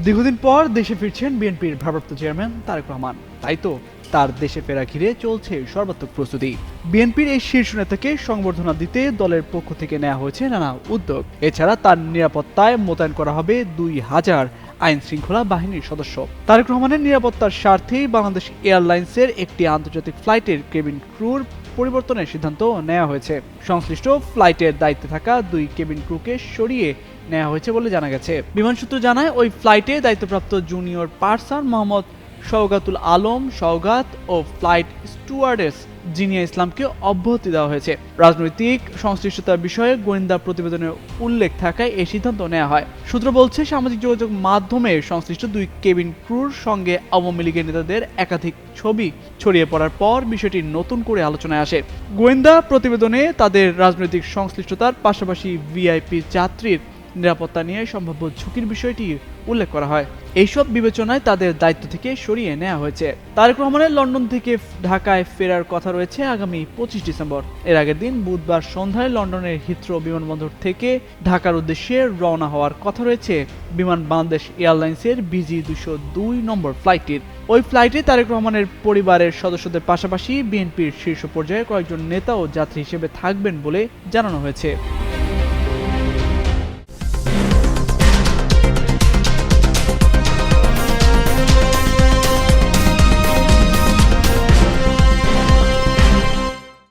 দীর্ঘদিন পর দেশে ফিরছেন বিএনপির ভারপ্রাপ্ত চেয়ারম্যান তারেক রহমান। তাই তো তার দেশে ফেরা ঘিরে চলছে সর্বাত্মক প্রস্তুতি। বিএনপির এই শীর্ষ নেতাকে সংবর্ধনা দিতে দলের পক্ষ থেকে নেওয়া হয়েছে নানা উদ্যোগ। এছাড়া তার নিরাপত্তায় মোতায়েন করা হবে 2000 আইন শৃঙ্খলা বাহিনীর সদস্য। তারেক রহমানের নিরাপত্তার স্বার্থেই বাংলাদেশ এয়ারলাইন্সের একটি আন্তর্জাতিক ফ্লাইটের কেবিন ক্রুর পরিবর্তনের সিদ্ধান্ত নেওয়া হয়েছে। সংশ্লিষ্ট ফ্লাইটের দায়িত্বে থাকা 2 কেবিন ক্রুকে সরিয়ে নেওয়া হয়েছে বলে জানা গেছে। বিমান সূত্র জানায়, ওই ফ্লাইটে দায়িত্বপ্রাপ্ত জুনিয়র পার্সন মোহাম্মদ সওগাতুল আলম সওগাত ও ফ্লাইট স্টুয়ার্ডেস জিনিয়া ইসলামকে অব্যাহতি দেওয়া হয়েছে। রাজনৈতিক সংশ্লিষ্টতার বিষয়ে গোয়েন্দা প্রতিবেদনে উল্লেখ থাকায় এই সিদ্ধান্ত নেওয়া হয়। সূত্র বলছে, সামাজিক যোগাযোগ মাধ্যমে সংশ্লিষ্ট 2 কেবিন ক্রুর সঙ্গে আওয়ামী লীগের নেতাদের একাধিক ছবি ছড়িয়ে পড়ার পর বিষয়টি নতুন করে আলোচনায় আসে। গোয়েন্দা প্রতিবেদনে তাদের রাজনৈতিক সংশ্লিষ্টতার পাশাপাশি ভিআইপি যাত্রীর নিরাপত্তা নিয়ে সম্ভাব্য ঝুঁকির বিষয়টি উল্লেখ করা হয়। এইসব বিবেচনায় তাদের দায়িত্ব থেকে সরিয়ে নেওয়া হয়েছে। তারেক রহমানের লন্ডন থেকে ঢাকায় ফেরার কথা রয়েছে আগামী 25 ডিসেম্বর। এর আগের দিন বুধবার সন্ধ্যায় লন্ডনের হিথ্রো বিমানবন্দর থেকে ঢাকার উদ্দেশ্যে রওনা হওয়ার কথা রয়েছে বিমান বাংলাদেশ এয়ারলাইন্সের BG202 নম্বর ফ্লাইটটির। ওই ফ্লাইটে তারেক রহমানের পরিবারের সদস্যদের পাশাপাশি বিএনপির শীর্ষ পর্যায়ে কয়েকজন নেতা ও যাত্রী হিসেবে থাকবেন বলে জানানো হয়েছে।